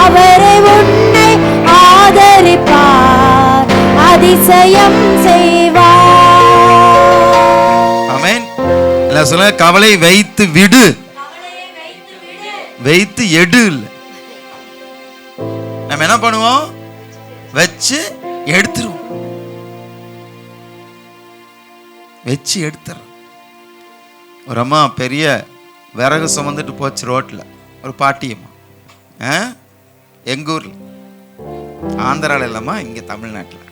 அவரை உன்னை ஆதரிப்பார், அதிசயம் செய்வார். ஆமென். எல்லாம் சொல்லுங்க, கவலை வைத்து விடு, வைத்து எடு இல்லை. நம்ம என்ன பண்ணுவோம்? வச்சு எடுத்துருவோம், வச்சு எடுத்துறோம். ஒரு அம்மா பெரிய விறகு சுமந்துட்டு போச்சு ரோட்ல, ஒரு பாட்டியம்மா, எங்க ஊர்ல, ஆந்திரால இல்லாமா இங்க தமிழ்நாட்டில்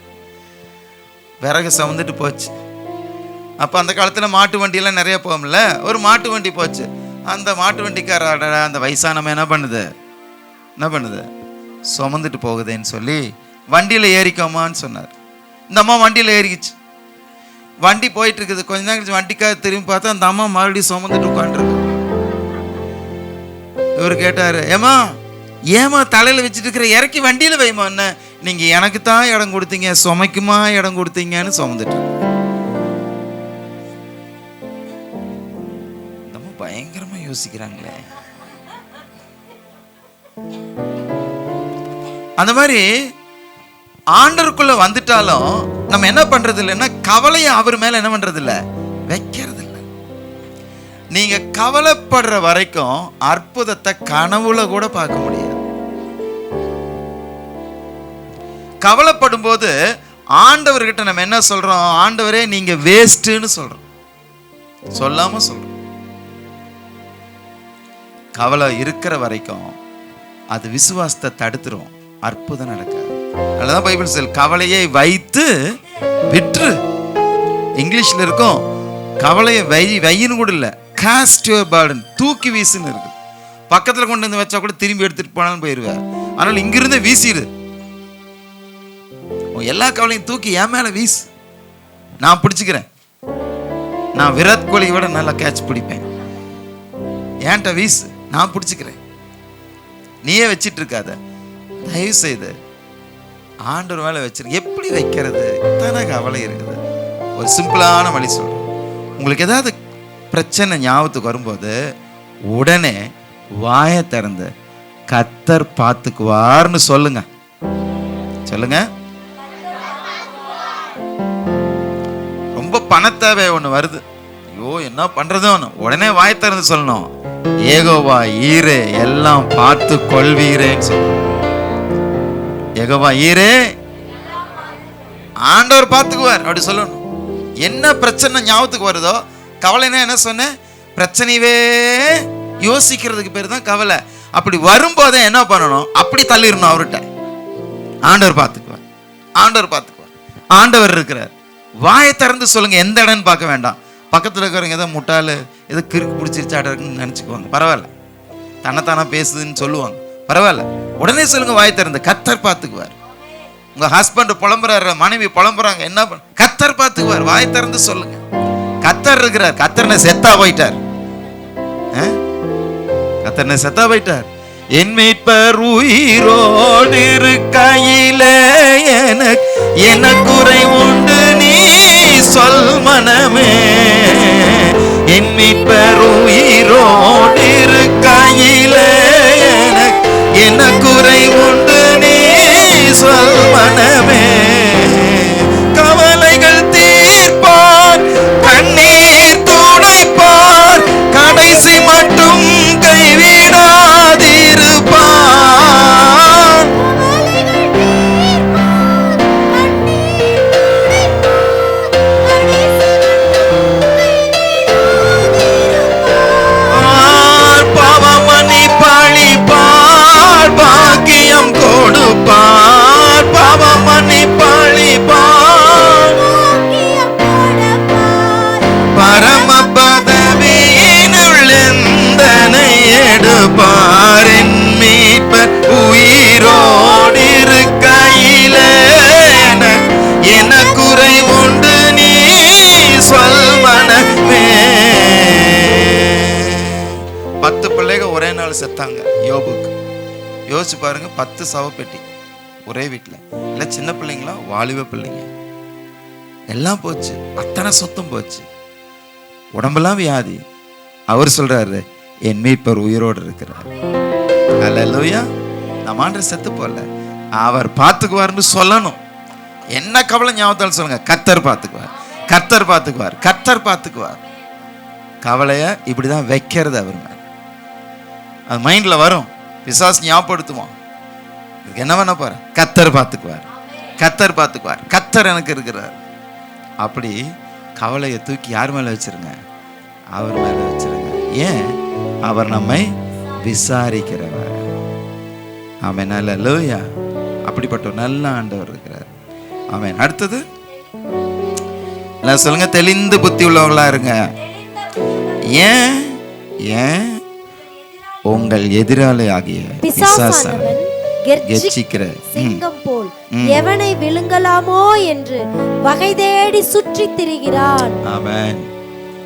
விறகு சுமந்துட்டு போச்சு. அப்போ அந்த காலத்தில் மாட்டு வண்டியெல்லாம் நிறைய போகும்ல, ஒரு மாட்டு வண்டி போச்சு. அந்த மாட்டு வண்டிக்கார அந்த வயசானவன் என்ன பண்ணுது, சுமந்துட்டு போகுதுன்னு சொல்லி வண்டியில் ஏறிக்கோமான்னு சொன்னார். இந்த அம்மா வண்டியில் ஏறிக்கிச்சு. வண்டி போயிட்டு இருக்குது. கொஞ்ச நேரம் கழிச்சு வண்டிக்காக திரும்பி பார்த்தா அந்த அம்மா மறுபடியும் சுமந்துட்டு உட்காந்துருக்கு. இவர் கேட்டாரு, ஏமா தலையில வச்சுட்டு இருக்கிற, இறக்கி வண்டியில வைமா, என்ன நீங்க எனக்கு தான் இடம் கொடுத்தீங்க, சுமைக்குமா இடம் கொடுத்தீங்கன்னு சுமந்துட்டு. நம்ம பயங்கரமா யோசிக்கிறாங்களே. அந்த மாதிரி ஆண்டருக்குள்ள வந்துட்டாலும் நம்ம என்ன பண்றது இல்லைன்னா, கவலையை அவர் மேல என்ன பண்றது இல்லை, வைக்கிறது இல்லை. நீங்க கவலைப்படுற வரைக்கும் அற்புதத்தை கனவுல கூட பார்க்க முடியாது. கவலைப்படும் போது ஆண்டவர்கிட்ட நம்ம என்ன சொல்றோம்? ஆண்டவரே நீங்க வேஸ்ட்னு சொல்றோம், சொல்லாம சொல்றோம். கவலை இருக்கிற வரைக்கும் அது விசுவாசத்தை தடுத்துரும், அற்புதம் நடக்காது. அதுதான் பைபிள் சொல், கவலையை வைத்து விற்று. இங்கிலீஷ்ல இருக்கும், கவலையை வையின்னு கூட இல்லை, காஸ்ட் யுவர் பர்டன், தூக்கி வீசுன்னு இருக்கு. பக்கத்தில் கொண்டு வந்து வச்சா கூட திரும்பி எடுத்துட்டு போனாலும் போயிடுவேன். அதனால இங்கிருந்து வீசிடு, எல்லா கவலையும் தூக்கி என் மேல வீசு, நான் பிடிச்சுக்கிறேன். நான் விராட் கோலியை விட நல்லா கேட்ச் பிடிப்பேன், ஏன்ட்ட வீசு, நான் பிடிச்சுக்கிறேன். நீயே வச்சிட்டு இருக்காத, தயவு செய்து ஆண்டவர் மேல வச்சிரு. எப்படி வைக்கிறது? தானே கவலை இருக்குது. ஒரு சிம்பிளான வழி சொல்றேன். உங்களுக்கு ஏதாவது பிரச்சனை ஞாபகத்துக்கு வரும்போது உடனே வாயை திறந்து கர்த்தர் பார்த்துக்குவார்னு சொல்லுங்க. ரொம்ப பணத்தேவை ஒண்ணு வருது, ஐயோ என்ன பண்றது, உடனே வாயை திறந்து சொல்லணும், யெகோவா ஈரே எல்லாம் பார்த்து கொள்வீரேன்னு சொல்லணும். யெகோவா ஈரே, ஆண்டவர் பார்த்துக்குவார் அப்படி சொல்லணும். என்ன பிரச்சனை ஞாபகத்துக்கு வருதோ, கவலைன்னா என்ன சொன்னேன், பிரச்சனையவே யோசிக்கிறதுக்கு பேர் தான் கவலை. அப்படி வரும்போதே என்ன பண்ணணும், அப்படி தள்ளிடணும் அவர்கிட்ட. ஆண்டவர் பார்த்துக்குவார், ஆண்டவர் இருக்கிறார். வாயை திறந்து சொல்லுங்க, எந்த இடம்னு பார்க்க வேண்டாம். பக்கத்தில் இருக்கிறவங்க ஏதோ முட்டாளு, ஏதோ கிறுக்கு பிடிச்சிருச்சாட்டுன்னு நினச்சிக்குவாங்க, பரவாயில்ல. தன்னைத்தானா பேசுதுன்னு சொல்லுவாங்க, பரவாயில்ல. உடனே சொல்லுங்க, வாயை திறந்து, கர்த்தர் பார்த்துக்குவார். உங்க ஹஸ்பண்ட் புலம்புறாரு, மனைவி புலம்புறாங்க, என்ன பண்ண, கர்த்தர் பார்த்துக்குவார். வாயை திறந்து சொல்லுங்க, கர்த்தர் இருக்கிறார். கர்த்தர்னு செத்தா போயிட்டார், கர்த்தர்னு செத்தா போயிட்டார். என் மீட்பர் உயிரோடு இருக்கையிலே எனக்கு குறை உண்டு நீ சொல் மனமே. என் மீட்பர் உயிரோடு இருக்கையிலே எனக்கு குறை உண்டு நீ சொல் மனமே. கவலைகள் தீர்ப்பார், கண்ணீர் துடைப்பார், கடைசி மட்டும் கைவிடாதிருப்பார். பாவமணி பழிப்பார், பாக்கியம் கொடுப்பார். பாவமணி பழிப்பார், பரம பதவியினுள் எந்தனை எடுப்பார். என் மீட்பர் உயிரோடு இருக்கையிலே என குறை உண்டு நீ சொல் மனமே. 10 பிள்ளைங்க ஒரே நாள் செத்தாங்க யோபுக்கு. யோசிச்சு பாருங்க, 10 சவப்பெட்டி ஒரே வீட்டில். இல்லை சின்ன பிள்ளைங்களா, வாலிப பிள்ளைங்க எல்லாம் போச்சு. அத்தனை சொத்தும் போச்சு, உடம்பெல்லாம் வியாதி. அவர் சொல்றாரு, என் மீட்பர் உயிரோடு இருக்கிறார். அல்லேலூயா. நம்ம ஆண்டவர் செத்து போல, அவர் பார்த்துக்குவார்னு சொல்லணும். என்ன கவலை ஞாபகத்தால் சொல்லுங்க, கர்த்தர் பார்த்துக்குவார், கர்த்தர் பார்த்துக்குவார், கர்த்தர் பார்த்துக்குவார். கவலைய இப்படிதான் வைக்கிறது அவர் மேல. அது மைண்ட்ல வரும், பிசாசு ஞாபகப்படுத்துவான். இதுக்கு என்ன பண்ண போற, கர்த்தர் பார்த்துக்குவார், கர்த்தர் பார்த்துக்குவார், கர்த்தர் எனக்கு இருக்கிறார். அப்படி கவலையை தூக்கி யார் மேல வச்சிருங்க, அவர் மேல வச்சிருங்க. ஏன், அவர் நம்மை விசாரிக்கிறவர். ஆமென். அல்லேலூயா. அப்படிப்பட்ட ஒரு நல்ல ஆண்டவர் இருக்கிறார். ஆமென். அடுத்தது எல்லாம் சொல்லுங்க, தெளிந்து புத்தி உள்ளவங்களா இருங்க. ஏன் ஏன் உங்கள் எதிராளி ஆகிய பிசாசானவன் கெர்ச்சிக்கிற சிங்கம் போல் எவனை விழுங்கலாமோ என்று வகை தேடி சுற்றி திரிகிறான். ஆமென்.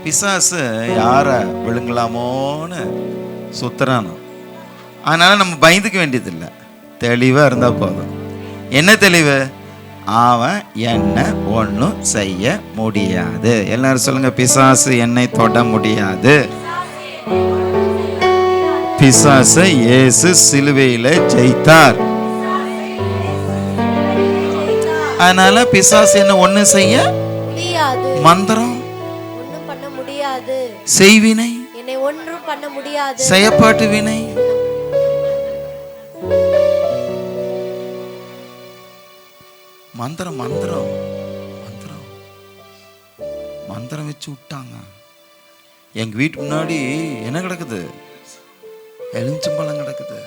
பிசாசு யார விழுங்கலாமோன்னு சுத்துறானோ. அதனால நம்ம பயந்துக்க வேண்டியதில்லை, தெளிவா இருந்தா போதும். என்ன தெளிவு, அவன் என்ன ஒன்றும் செய்ய முடியாது. எல்லாரும் சொல்லுங்க, பிசாசு என்னை தொட முடியாது. பிசாசை இயேசு சிலுவையில ஜெயித்தார். அதனால பிசாசு என்ன ஒண்ணு செய்ய முடியாது. மந்திரம் ஒண்ணும் பண்ண முடியாது. செய்வினை என்னை ஒன்றும் பண்ண முடியாது. செயப்பாட்டு வினை மந்திரம் மந்திரம் மந்திரம் மந்திரம் வச்சு விட்டாங்க. எங்க வீட்டு முன்னாடி என்ன கிடக்குது, எலுமிச்சம்பழம் கிடக்குது,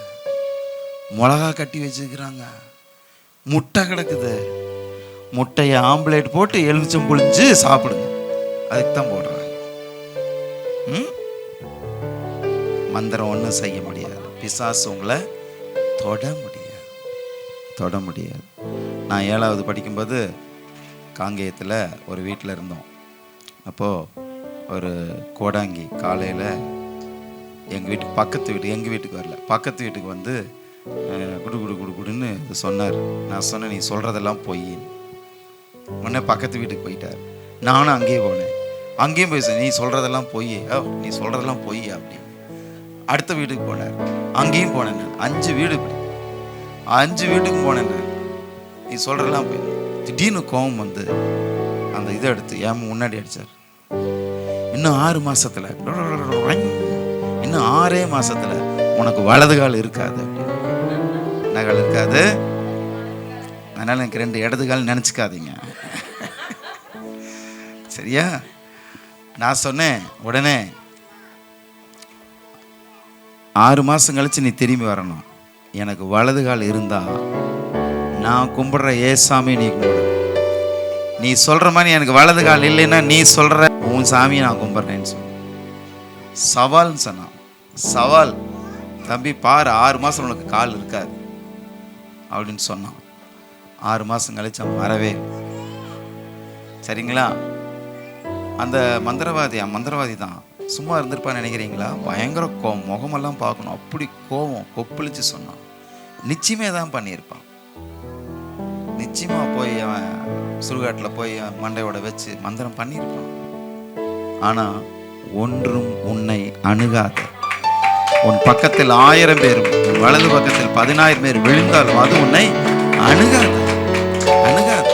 மிளகா கட்டி வச்சுக்கிறாங்க, முட்டை கிடக்குது. முட்டையை ஆம்லேட் போட்டு எலுமிச்சம் புளிஞ்சு சாப்பிடுங்க, அதுக்கு தான் போடுறாங்க. மந்திரம் ஒன்றும் செய்ய முடியாது. பிசாசு உங்களை தொட முடியாது, தொட முடியாது. நான் 7வது படிக்கும்போது காங்கேயத்தில் ஒரு வீட்டில் இருந்தோம். அப்போது ஒரு கோடாங்கி காலையில் எங்கள் வீட்டுக்கு பக்கத்து வீட்டுக்கு, எங்கள் வீட்டுக்கு வரல, பக்கத்து வீட்டுக்கு வந்து குடு குடு குடு குடுன்னு சொன்னார். நான் சொன்னேன், நீ சொல்கிறதெல்லாம் பொய். உடனே பக்கத்து வீட்டுக்கு போயிட்டார். நானும் அங்கேயே போனேன், அங்கேயும் போய் நீ சொல்கிறதெல்லாம் பொய், நீ சொல்கிறதெல்லாம் பொய் அப்படின்னு. அடுத்த வீட்டுக்கு போனார், அங்கேயும் போனேன். 5 வீடு, 5 வீட்டுக்கு போனேன். நீ சொல்கிறதெல்லாம் போய். திடீர்னு கோபம் வந்து அந்த இதை எடுத்து ஏன் முன்னாடி அடித்தார். இன்னும் 6 மாசத்துல, இன்னும் 6 மாசத்துல உனக்கு வலது கால் இருக்காது. என்ன கால் இருக்காது? அதனால எனக்கு 2 இடது கால் நினச்சிக்காதீங்க, சரியா? நான் சொன்னேன் உடனே, 6 மாசம் கழிச்சு நீ திரும்பி வரணும். எனக்கு வலது கால் இருந்தா நான் கும்பிடுற ஏசாமி நீ கும்பிடு. நீ சொல்ற மாதிரி எனக்கு வலது கால் இல்லைன்னா நீ சொல்ற உன் சாமியை நான் கும்பிட்றேன்னு சொன்ன. சவால்னு சொன்னான். சவால் தம்பி, பாரு 6 மாசம் உனக்கு கால் இருக்காது அப்படின்னு சொன்னான். 6 மாசம் கழிச்சு அவன் வரவே. சரிங்களா? அந்த மந்திரவாதி தான் சும்மா இருந்திருப்பான்னு நினைக்கிறீங்களா? பயங்கர கோவம், முகமெல்லாம் பார்க்கணும், அப்படி கோவம் கொப்பளிச்சு சொன்னான். நிச்சயமே தான் பண்ணியிருப்பான். நிச்சயமா போய் அவன் சுடுகாட்டில் போய் மண்டையோட வச்சு மந்திரம் பண்ணியிருப்பான். ஆனா ஒன்றும் உன்னை அணுகாத. உன் பக்கத்தில் 1000 பேரும் உன் வலது பக்கத்தில் 10000 பேர் விழுந்தாலும் அது உன்னை அணுகாது, அணுகாது.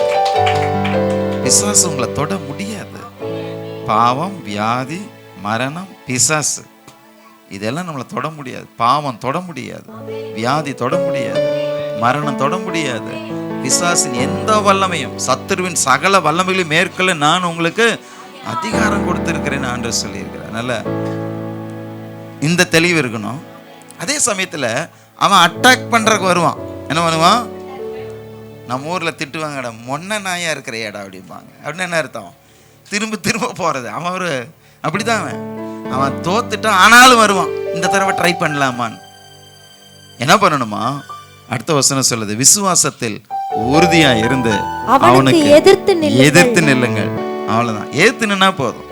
பிசாசு உங்களை தொட முடியாது. பாவம், வியாதி, மரணம், பிசாசு இதெல்லாம் நம்மளை தொட முடியாது. பாவம் தொட முடியாது, வியாதி தொட முடியாது, மரணம் தொட முடியாது. பிசாசின் எந்த வல்லமையும், சத்துருவின் சகல வல்லமைகளையும் மேற்கொள்ள நான் உங்களுக்கு அதிகாரம் கொடுத்திருக்கிறேன் ஆண்டவர் சொல்லியிருக்கிறேன். அதனால இந்த தெளிவு இருக்கணும். அதே சமயத்தில் அவன் அட்டாக் பண்றதுக்கு வருவான். என்ன பண்ணுவான்? நம்ம ஊர்ல திட்டுவாங்கடா, மொன்ன நாயா இருக்கிற ஏடா அப்படிம்பாங்க. அப்படின்னு என்ன அர்த்தம்? திரும்ப திரும்ப போறது. அவன் ஒரு அப்படிதான், அவன் தோத்துட்டான் ஆனாலும் வருவான், இந்த தடவை ட்ரை பண்ணலாமான்னு. என்ன பண்ணணுமா? அடுத்த வசனம் சொல்லுது, விசுவாசத்தில் உறுதியா இருந்து அவனுக்கு எதிர்த்து நில்லுங்கள். அவ்வளவுதான். எதிர்த்து நின்னா போதும்.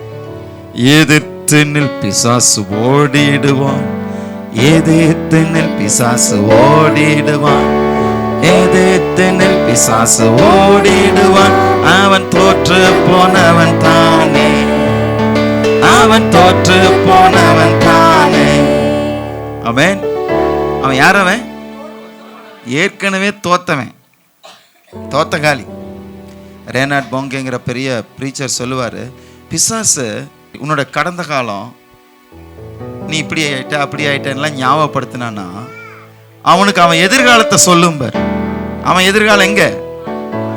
எதிர்த்து நில், பிசாசு ஓடிடுவான். எதிர்த்து பிசாசு ஓடிடுவான், எதிர்த்து பிசாசு ஓடிடுவான். அவன் தோற்று போனவன் தானே, அவன் தோற்று போனவன் தானே. ஆமென். அவன் யார்? அவன் ஏற்கனவே தோத்தவன், தோத்தகாலி. ரேனாட் போங்கேங்கிற பெரிய ப்ரீச்சர் சொல்லுவார், பிசாசு உன்னோட கடந்த காலம் நீ இப்படி ஆயிட்ட அப்படி ஆயிட்டலாம் ஞாபகப்படுத்தினான்னா அவனுக்கு அவன் எதிர்காலத்தை சொல்லும் பார். அவன் எதிர்காலம் எங்க?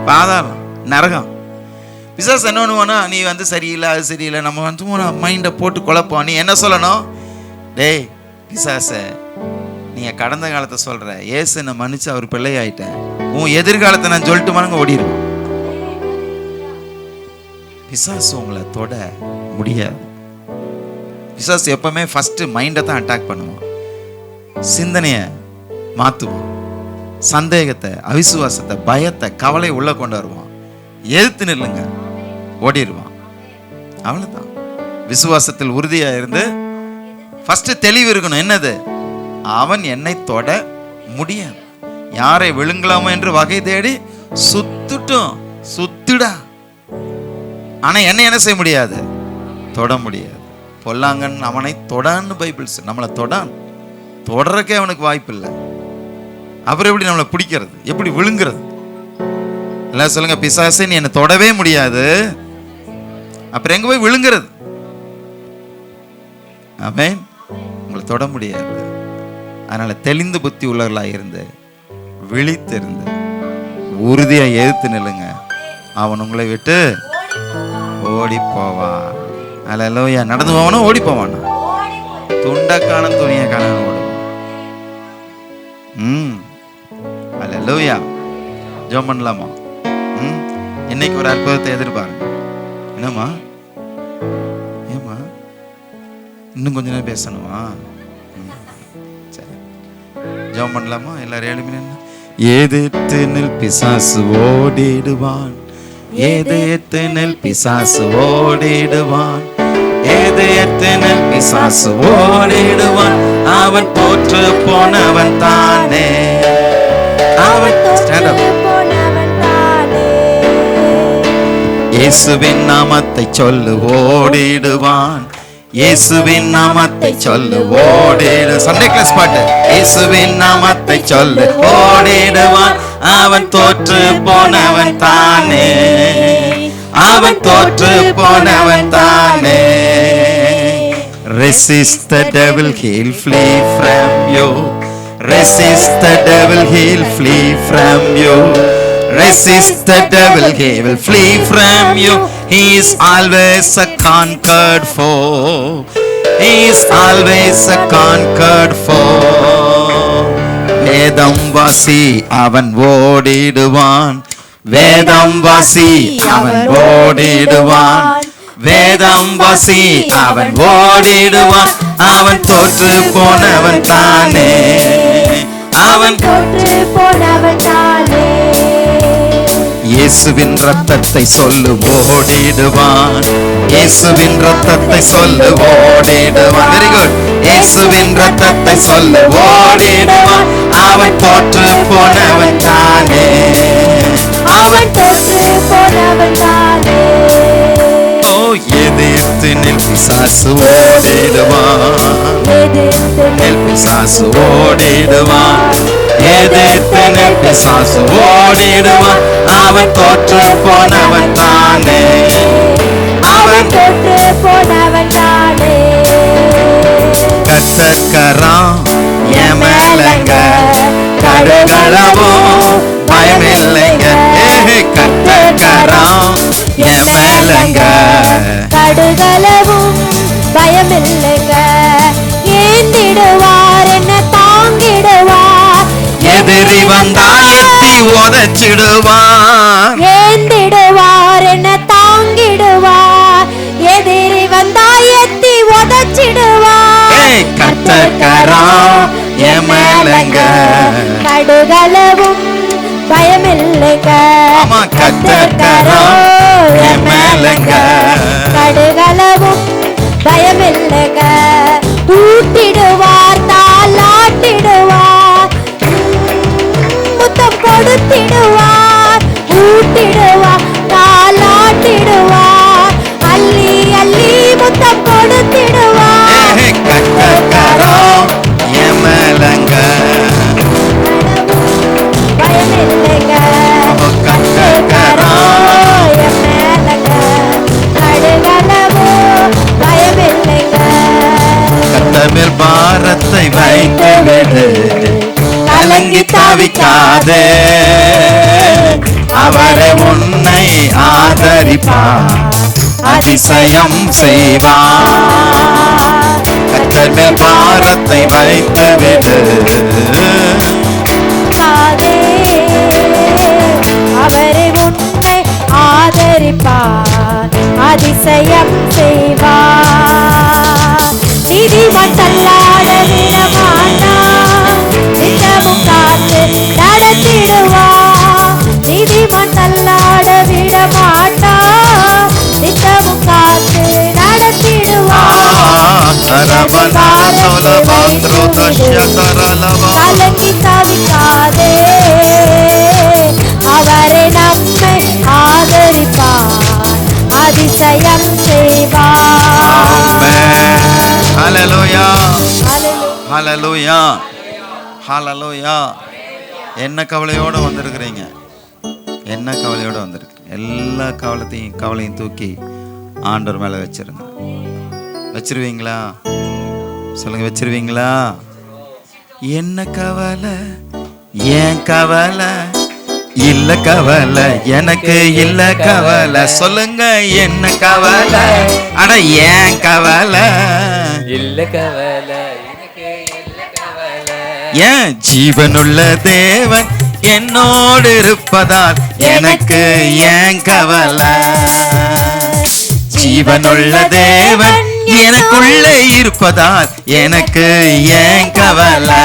பாதாளம், நரகம். பிசாசு என்ன பண்ணுவானா, நீ சரியில்லை அது சரியில்லை, நம்ம மைண்டை போட்டு குழப்போம். நீ என்ன சொல்லணும்? டேய் பிசாச, நீங்க கடந்த காலத்தை சொல்ற, ஏசு என்ன மன்னிச்சு அவர் பிள்ளை ஆயிட்டேன், உன் எதிர்காலத்தை நான் சொல்லிட்டு மானுங்க ஓடிடுவோம். பிசாசு உங்களை தொட முடியாது. பிசாசு எப்பவுமே ஃபர்ஸ்ட் மைண்டை தான் அட்டாக் பண்ணுவான், சிந்தனையை மாற்றுவான், சந்தேகத்தை, அவிசுவாசத்தை, பயத்தை, கவலை உள்ள கொண்டு வருவான். எதிர்த்து நில்லுங்க, ஓடிடுவான். அவ்வளவுதான். விசுவாசத்தில் உறுதியா இருந்து ஃபர்ஸ்ட் தெளிவு இருக்கணும். என்னது? அவன் என்னை தொட முடியாது. யாரை விழுங்கலாமோ என்று வகை தேடி சுத்துட்டும், சுத்துடா. ஆனா என்ன செய்ய முடியாது? தொட முடியாது. பொல்லாங்கன் அவனை தொடான்னு பைபிள் நம்மளை தொடான், தொடறக்கே அவனுக்கு வாய்ப்பு இல்லை. அப்புறம் எப்படி நம்மளை பிடிக்கிறது, எப்படி விழுங்குறது? எல்லாம் சொல்லுங்க, பிசாசே நீ என்னை தொடவே முடியாது, அப்புறம் எங்க போய் விழுங்குறது? ஆமென். உங்களை தொட முடியாது. அதனால தெளிந்து புத்தி உள்ளவர்களாக இருந்து விழித்திருந்து உறுதியா எதிர்த்து நில்லுங்க. அவன் உங்களை விட்டு ஓடி போவான். அல்லேலூயா. நடந்து போவானோ ஓடி போவானா? துண்டக்கான துணியை காண ஓடுவான். அல்லேலூயா. ஜெபம் பண்ணலாமா? இன்னைக்கு ஒரு அற்புதத்தை எதிர்பாருங்க. என்னம்மா? ஏம்மா இன்னும் கொஞ்ச நேரம் பேசணுமா? சரி, ஜெபம் பண்ணலாமா? எல்லாரும் எழுப்பி எதிர்த்து நில் பிசாசு ஓடிடுவான், எதிர்த்து நில் பிசாசு ஓடிடுவான், எதிர்த்து நில் பிசாசு ஓடிடுவான். அவன் தோற்று போனவன் தானே, அவன் போனவன் தானே. இயேசுவின் நாமத்தை சொல்லு ஓடிடுவான், இயேசுவின் நாமத்தை சொல்லு ஓடிடு. சண்டே கிளாஸ் பாட்டு. இயேசுவின் நாமத்தை சொல்லு ஓடிடுவான், அவன் தோற்று போனவன் தானே, அவன் தோற்று போனவன் தானே. Resist the devil, he'll flee from you. Resist the devil, he'll flee from you. Resist the devil, he will flee from you. He is always a conquered foe. He is always a conquered foe. வேதம் வாசி அவன் ஓடிடுவான், வேதம் வாசி அவன் ஓடிடுவான், வேதம் வாசி அவன் ஓடிடுவான். அவன் தோற்று போனவன் தானே, அவன் தோற்று போனவன் தானே. இயேசுவின் ரத்தத்தை சொல்லு ஓடிடுவான், இயேசுவின் ரத்தத்தை சொல்லு ஓடிடுவான். Very good. இயேசுவின் ரத்தத்தை சொல்லு ஓடிடுவான், அவன் தோற்று போனவன் தானே, அவன் தோற்று போனவன் தானே. ஓ எதிர்த்து நில் பிசாசு ஓடிடுவான், எதிர்த்து நில் பிசாசு ஓடிடுவான், எதிர்த்து நில் பிசாசு ஓடிடுவான். அவன் தோற்று போனவன் தானே, அவன் தோற்று போனவன் தானே. கர்த்தர்கரம் என் மேலங்க, கடுகளவோ பயமில்லைங்க. கர்த்தர்கரம் என் மேலங்க, கடுகளவும் பயமில்லைங்க. ஏந்திடுவார் என்ன தாங்கிடுவார், எதிரி வந்தா எத்தி உதைச்சிடுவார். ஏந்திடுவார் என்ன தாங்கிடுவார், எதிரி வந்தா எத்தி உதைச்சிடுவார். கர்த்தர்கரம் என் மேலங்க, கடுகளவும் பயமில்லைங்க. கர்த்தர்கரம் என் மேலங்க, கடுகளவும் பயமில்லைங்க. தூட்டிடுவார் தாள கலங்கி தவிக்காதே, அவரே உன்னை ஆதரிப்பார், அதிசயம் செய்வார். கர்த்தர் மேல் பாரத்தை வைத்து விடு, அவரே உன்னை ஆதரிப்பார், அதிசயம் செய்வார். நீதிமான் தள்ளாட விடமாட்டார், நித்தமும் காத்து நடத்திடுவார். நீதிமான் தள்ளாட விடமாட்டார், நித்தமும் காத்து நடத்திடுவார். கலங்கி தவிக்காதே, அவரே நம்மை ஆதரிப்பார், அதிசயம் செய்வார். ஹல்லேலூயா, ஹல்லேலூயா, ஹல்லேலூயா. என்ன கவலையோடு வந்திருக்கிறீங்க? என்ன கவலையோடு வந்திருக்கு? எல்லா கவலையும் தூக்கி ஆண்டவர் மேலே வச்சிருங்க. வச்சிருவீங்களா? சொல்லுங்க, வச்சிருவீங்களா? என்ன கவலை, ஏன் கவலை இல்ல கவலை, எனக்கு இல்ல கவலை. சொல்லுங்க, என்ன கவலை, அட ஏன் கவலை இல்ல கவலை, எனக்கு இல்ல கவலை. ஏன் ஜீவனுள்ள தேவன் என்னோடு இருப்பதால் எனக்கு ஏன் கவலை. ஜீவனுள்ள தேவன் எனக்குள்ளே இருப்பதால் எனக்கு ஏன் கவலை.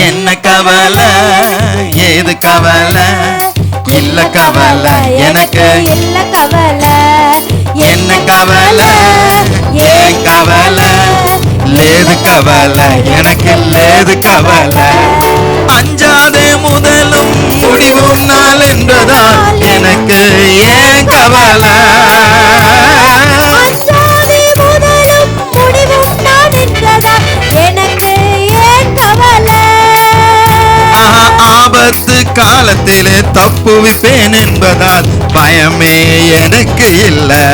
என்ன கவலை, ஏது கவலை, இல்ல கவலை, எனக்கு இல்ல கவலை. என்ன கவலை, ஏன் கவலை, லேது கவலை, எனக்கு லேது கவலை. அஞ்சாதே முதலும் முடிவும் நாள் என்றதால் எனக்கு ஏன் கவலை. அஞ்சாதே முதலும் முடிவும் நான் என்றதால் எனக்கு ஏன் கவலை. ஆபத்து காலத்திலே தப்புவிப்பேன் என்பதால் பயமே எனக்கு இல்லை.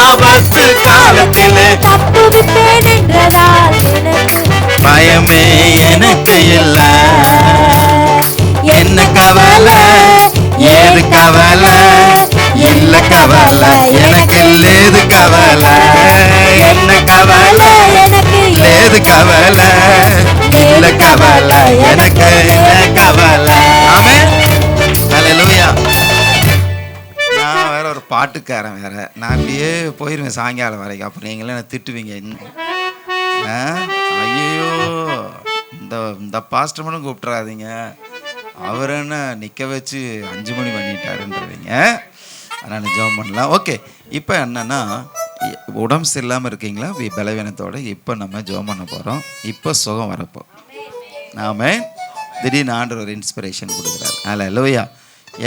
ஆபத்து காலத்திலே தப்புவிப்பேன் என்றதால் எனக்கு பயமே எனக்கு இல்லை. என்ன கவலை, ஏது கவலை, இல்ல கவலை, எனக்கு லேது கவலை. என்ன கவலை, எனக்கு லேது கவலை, இல்ல கவலை, எனக்கு இல்ல கவலை. ஆமென், ஹல்லேலூயா. நான் வேற ஒரு பாட்டுக்காரன் வேற. நான் அப்படியே போயிருவேன் சாயங்காலம் வரைக்கும். அப்புறம் நீங்களே என்ன திட்டுவீங்க. ஐயோ, இந்த பாஸ்டர் மட்டும் கூப்பிட்றாதீங்க, அவர் என்ன நிற்க வச்சு 5 மணி பண்ணிட்டாருன்றீங்க. அதனால் ஜெபம் பண்ணலாம். ஓகே, இப்போ என்னென்னா உடம்பு சரியில்லாமல் இருக்கீங்களா, பலவீனத்தோடு இப்போ நம்ம ஜெபம் பண்ண போகிறோம். இப்போ சுகம் வரப்போ நாம திடீர்னு ஆண்டவர் ஒரு இன்ஸ்பிரேஷன் கொடுக்குறாரு. ஹல்லேலூயா.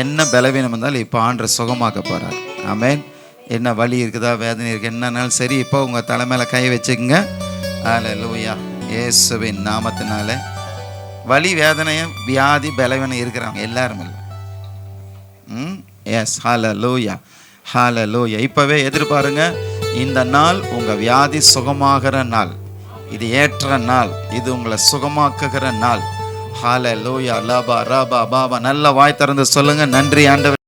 என்ன பலவீனம் இருந்தாலும் இப்போ ஆண்டவர் சுகமாக்க போகிறார். ஆமென். என்ன வலி இருக்குதா, வேதனை இருக்குது, என்னன்னாலும் சரி, இப்போ உங்கள் தலை மேலே கை வச்சுக்கோங்க. ஹல்லேலூயா. இயேசுவின் நாமத்தினால வலி, வேதனையும், வியாதி, பலவீனம் இருக்கிறவங்க எல்லாரும் இல்லை. எஸ், ஹல்லேலூயா, ஹல்லேலூயா. இப்போவே எதிர்பாருங்க, இந்த நாள் உங்கள் வியாதி சுகமாகிற நாள். இது ஏற்ற நாள், இது உங்களை சுகமாக்குகிற நாள். ஹல்லேலூயா. லபா ரபா பாபா. நல்ல வாய் திறந்து சொல்லுங்க, நன்றி ஆண்டவர்.